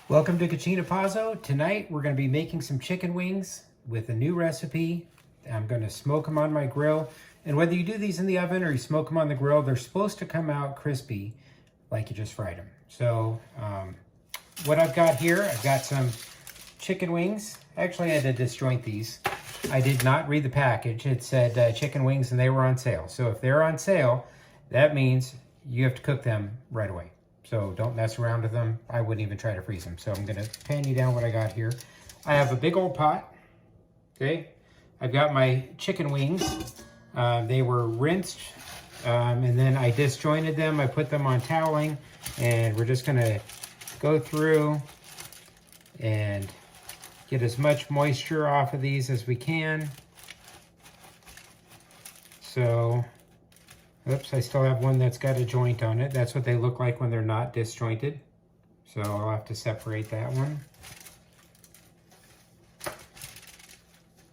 Welcome to Cucina Pazzo. Tonight we're going to be making some chicken wings with a new recipe. I'm going to smoke them on my grill. And whether you do these in the oven or you smoke them on the grill, they're supposed to come out crispy like you just fried them. So what I've got here, I've got some chicken wings. Actually, I had to disjoint these. I did not read the package. It said chicken wings and they were on sale. So if they're on sale, that means you have to cook them right away. So don't mess around with them. I wouldn't even try to freeze them. So I'm gonna pan you down what I got here. I have a big old pot, okay? I've got my chicken wings. They were rinsed, and then I disjointed them. I put them on toweling, and we're just gonna go through and get as much moisture off of these as we can. So, oops, I still have one that's got a joint on it. That's what they look like when they're not disjointed. So I'll have to separate that one.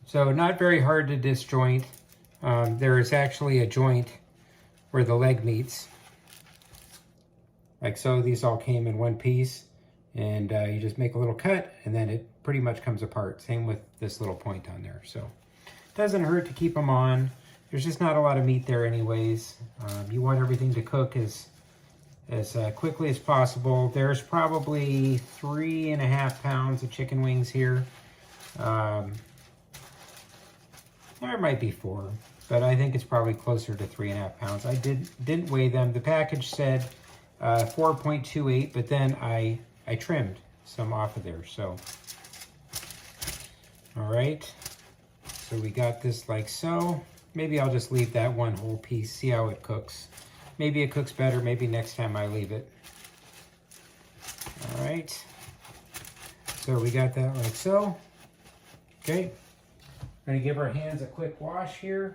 So not very hard to disjoint. There is actually a joint where the leg meets. Like so, these all came in one piece. And you just make a little cut and then it pretty much comes apart. Same with this little point on there. So it doesn't hurt to keep them on. There's just not a lot of meat there anyways. You want everything to cook as quickly as possible. There's probably 3.5 pounds of chicken wings here. There might be 4, but I think it's probably closer to 3.5 pounds. I didn't weigh them. The package said 4.28, but then I trimmed some off of there. So, all right. So we got this like so. Maybe I'll just leave that one whole piece, see how it cooks. Maybe it cooks better, maybe next time I leave it. All right. So we got that like so. Okay. I'm gonna give our hands a quick wash here.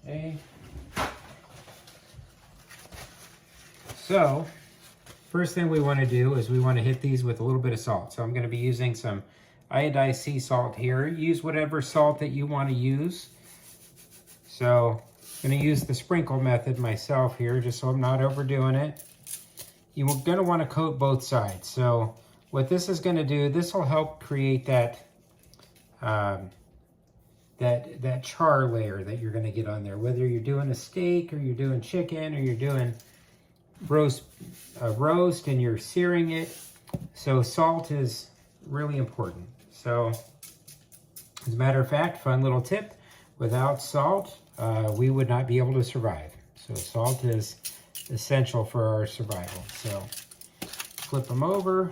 Okay. So, first thing we want to do is we want to hit these with a little bit of salt. So I'm going to be using some iodized sea salt here. Use whatever salt that you want to use. So I'm going to use the sprinkle method myself here just so I'm not overdoing it. You're going to want to coat both sides. So what this is going to do, this will help create that that char layer that you're going to get on there. Whether you're doing a steak or you're doing chicken or you're doing roast and you're searing it. So salt is really important. So as a matter of fact, fun little tip, without salt, we would not be able to survive. So salt is essential for our survival. So flip them over.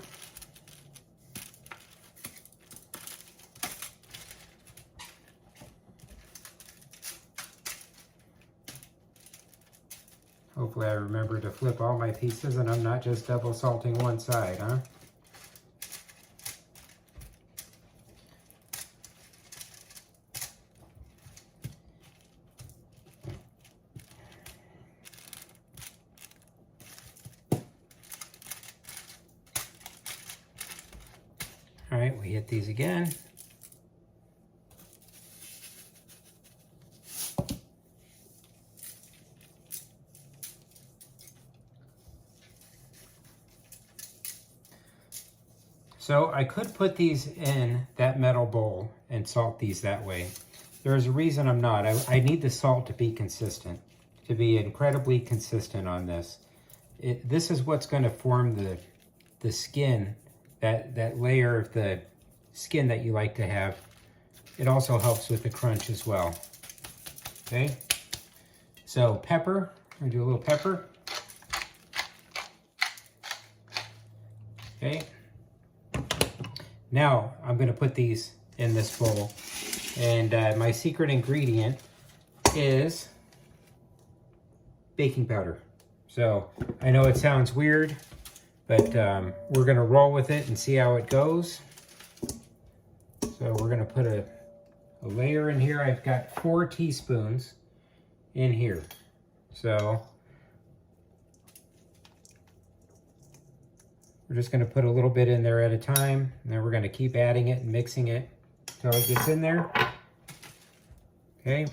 Hopefully I remember to flip all my pieces and I'm not just double salting one side, huh? All right, we hit these again. So I could put these in that metal bowl and salt these that way. There's a reason I'm not. I need the salt to be consistent, to be incredibly consistent on this. This is what's going to form the skin, that layer of the skin that you like to have. It also helps with the crunch as well. Okay, so pepper, I'm going to do a little pepper. Okay. Now I'm going to put these in this bowl, and my secret ingredient is baking powder. So I know it sounds weird, but we're going to roll with it and see how it goes. So we're going to put a layer in here. I've got 4 teaspoons in here. So we're just going to put a little bit in there at a time, and then we're going to keep adding it and mixing it until it gets in there. Okay.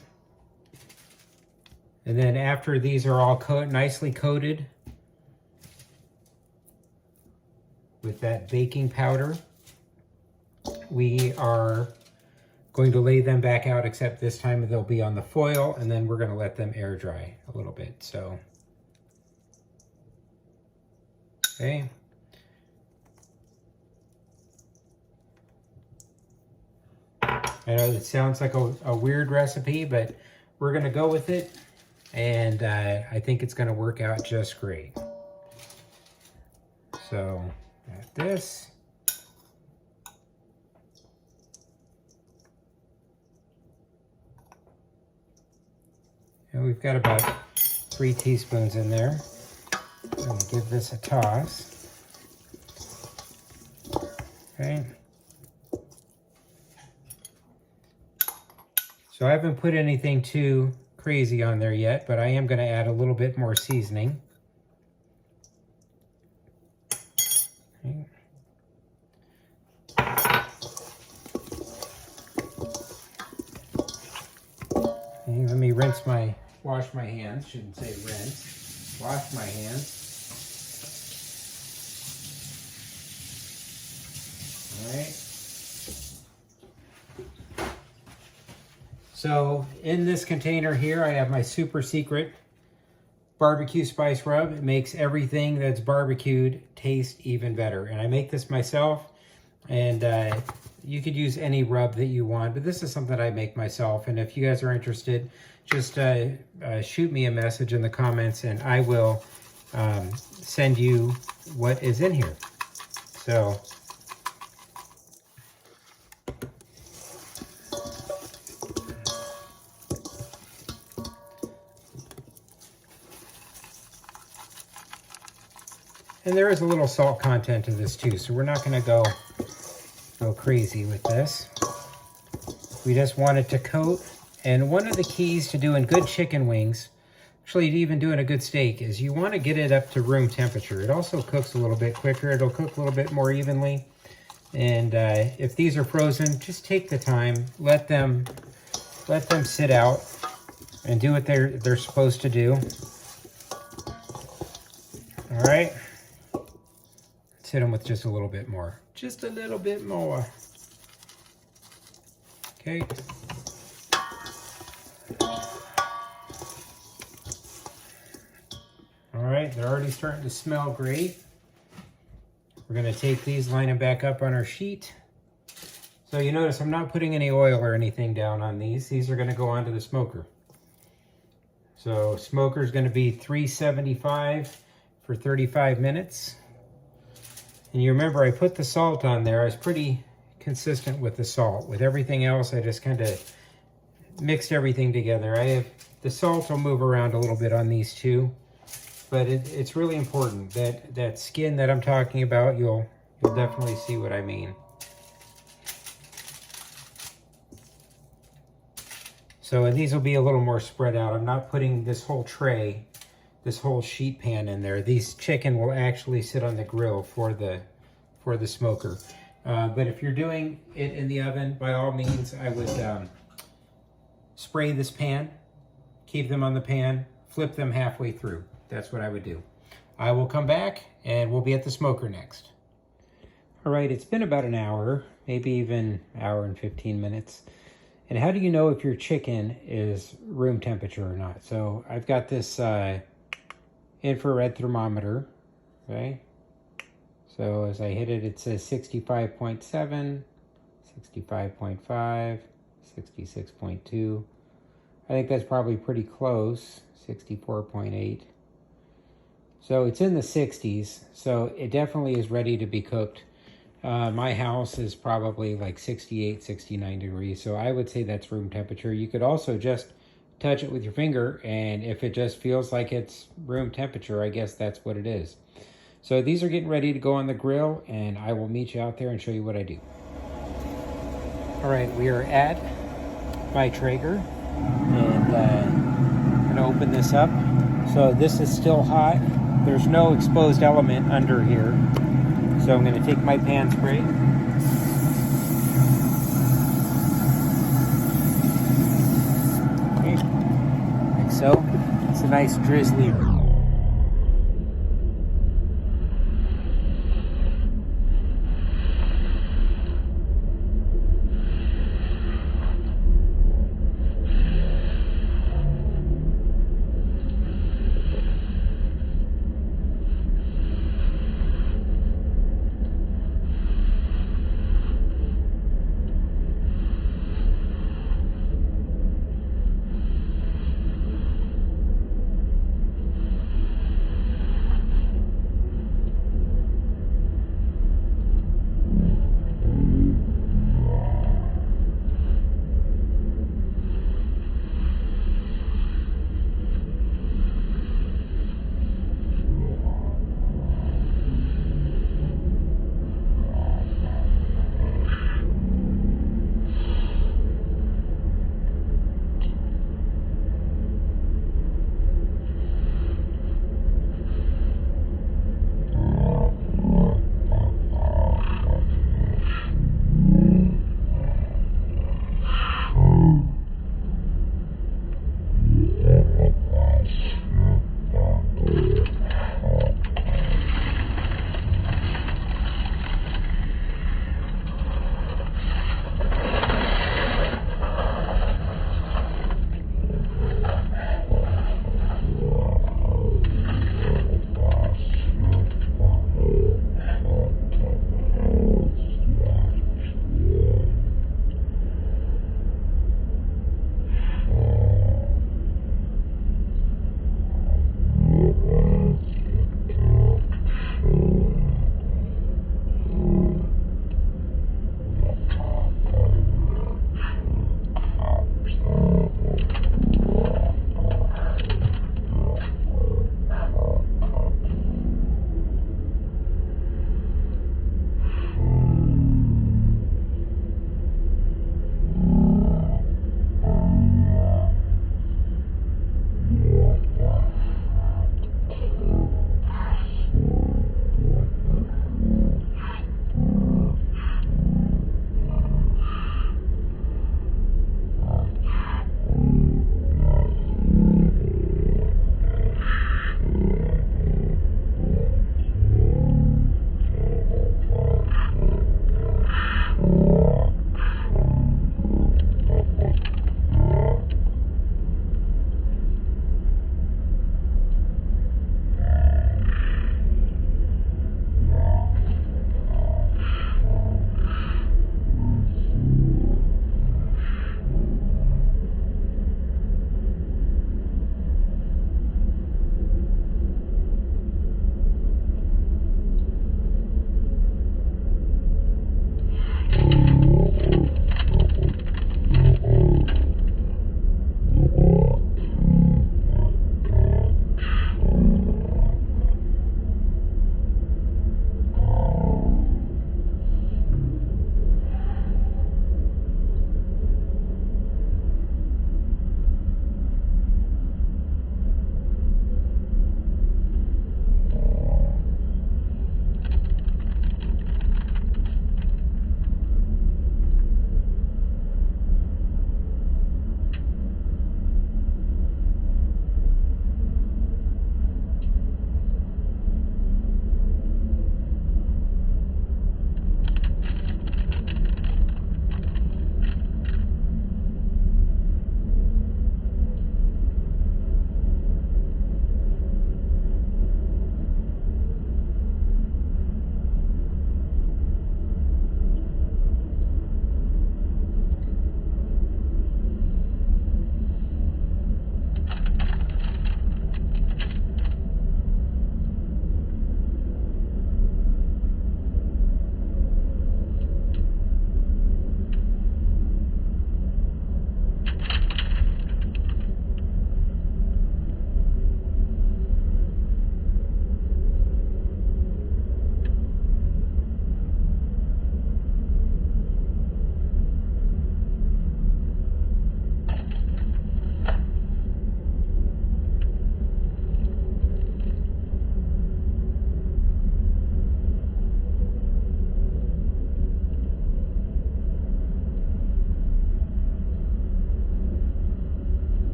And then after these are all nicely coated with that baking powder, we are going to lay them back out, except this time they'll be on the foil, and then we're going to let them air dry a little bit. So, okay. I know it sounds like a weird recipe, but we're going to go with it, and I think it's going to work out just great. So, got this. And we've got about 3 teaspoons in there. I'm going to give this a toss. Okay. So I haven't put anything too crazy on there yet, but I am going to add a little bit more seasoning. Okay. Okay, let me wash my hands. Shouldn't say rinse. Wash my hands. All right. So in this container here, I have my super secret barbecue spice rub. It makes everything that's barbecued taste even better. And I make this myself, and you could use any rub that you want, but this is something I make myself. And if you guys are interested, just shoot me a message in the comments, and I will send you what is in here. So, and there is a little salt content to this too, so we're not going to go crazy with this. We just want it to coat. And one of the keys to doing good chicken wings, actually even doing a good steak, is you want to get it up to room temperature. It also cooks a little bit quicker. It'll cook a little bit more evenly. And if these are frozen, just take the time, let them sit out and do what they're supposed to do. All right. Let's hit them with just a little bit more. Just a little bit more. Okay. All right, they're already starting to smell great. We're going to take these, line them back up on our sheet. So you notice I'm not putting any oil or anything down on these. These are going to go onto the smoker. So smoker is going to be 375 for 35 minutes. And you remember I put the salt on there. I was pretty consistent with the salt. With everything else, I just kind of mixed everything together. The salt will move around a little bit on these too, but it's really important that skin that I'm talking about, you'll definitely see what I mean. So, and these will be a little more spread out. I'm not putting this whole tray, this whole sheet pan in there. These chicken will actually sit on the grill for the smoker. But if you're doing it in the oven, by all means, I would spray this pan, keep them on the pan, flip them halfway through. That's what I would do. I will come back and we'll be at the smoker next. All right, it's been about an hour, maybe even an hour and 15 minutes. And how do you know if your chicken is room temperature or not? So I've got this infrared thermometer, okay? So as I hit it, it says 65.7, 65.5, 66.2. I think that's probably pretty close, 64.8. So it's in the 60s, so it definitely is ready to be cooked. My house is probably like 68, 69 degrees, so I would say that's room temperature. You could also just touch it with your finger, and if it just feels like it's room temperature, I guess that's what it is. So these are getting ready to go on the grill, and I will meet you out there and show you what I do. All right, we are at my Traeger, and I'm gonna open this up. So this is still hot. There's no exposed element under here. So I'm gonna take my pan spray. Okay, like so. nice drizzly.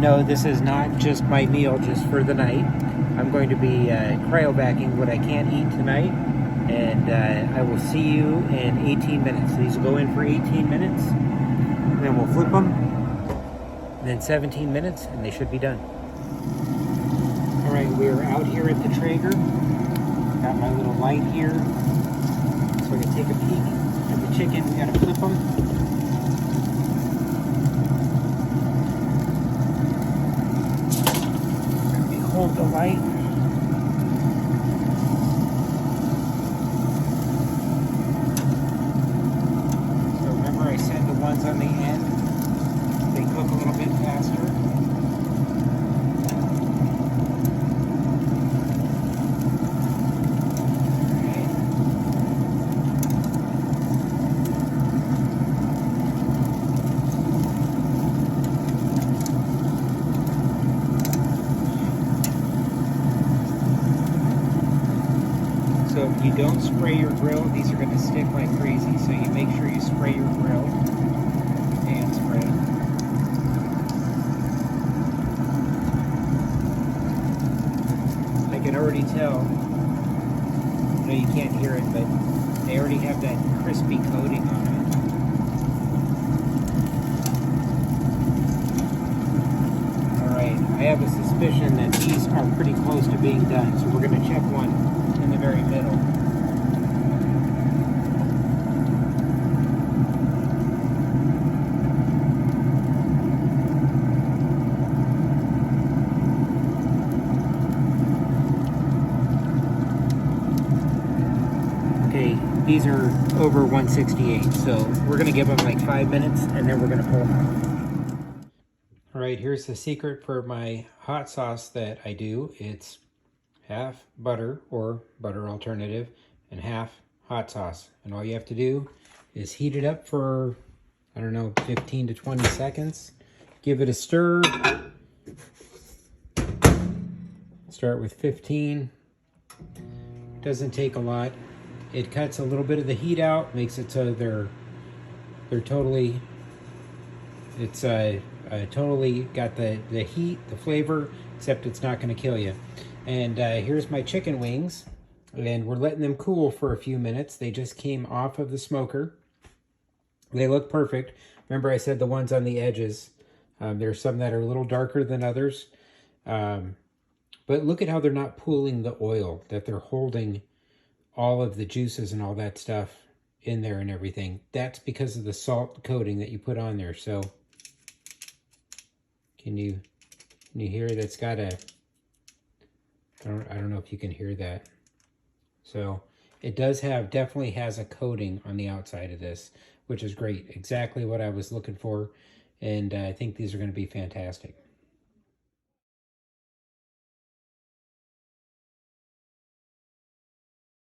no, this is not just my meal just for the night. I'm going to be cryovacuuming what I can't eat tonight, and I will see you in 18 minutes. These will go in for 18 minutes, and then we'll flip them, and then 17 minutes, and they should be done. All right, we're out here at the Traeger. Got my little light here, so I can take a peek at the chicken. We gotta flip them. Hold the light. So remember I said the ones on the end, they cook a little bit faster. So if you don't spray your grill, these are going to stick like crazy. So you make sure you spray your grill and spray. I can already tell, I know you can't hear it, but they already have that crispy coating on it. Alright, I have a suspicion that these are pretty close to being done, so we're going to check one in the very middle. Okay, these are over 168, so we're going to give them like 5 minutes and then we're going to pull them out. All right, here's the secret for my hot sauce that I do. It's half butter or butter alternative and half hot sauce. And all you have to do is heat it up for, I don't know, 15 to 20 seconds. Give it a stir. Start with 15. Doesn't take a lot. It cuts a little bit of the heat out, makes it so they're totally, it's totally got the heat, the flavor, except it's not going to kill you. And here's my chicken wings, and we're letting them cool for a few minutes. They just came off of the smoker. They look perfect. Remember I said the ones on the edges. There's some that are a little darker than others. But look at how they're not pooling the oil, that they're holding all of the juices and all that stuff in there and everything. That's because of the salt coating that you put on there. So can you hear it? It's got a, I don't know if you can hear that. So it does have, definitely has a coating on the outside of this, which is great. Exactly what I was looking for. And I think these are going to be fantastic.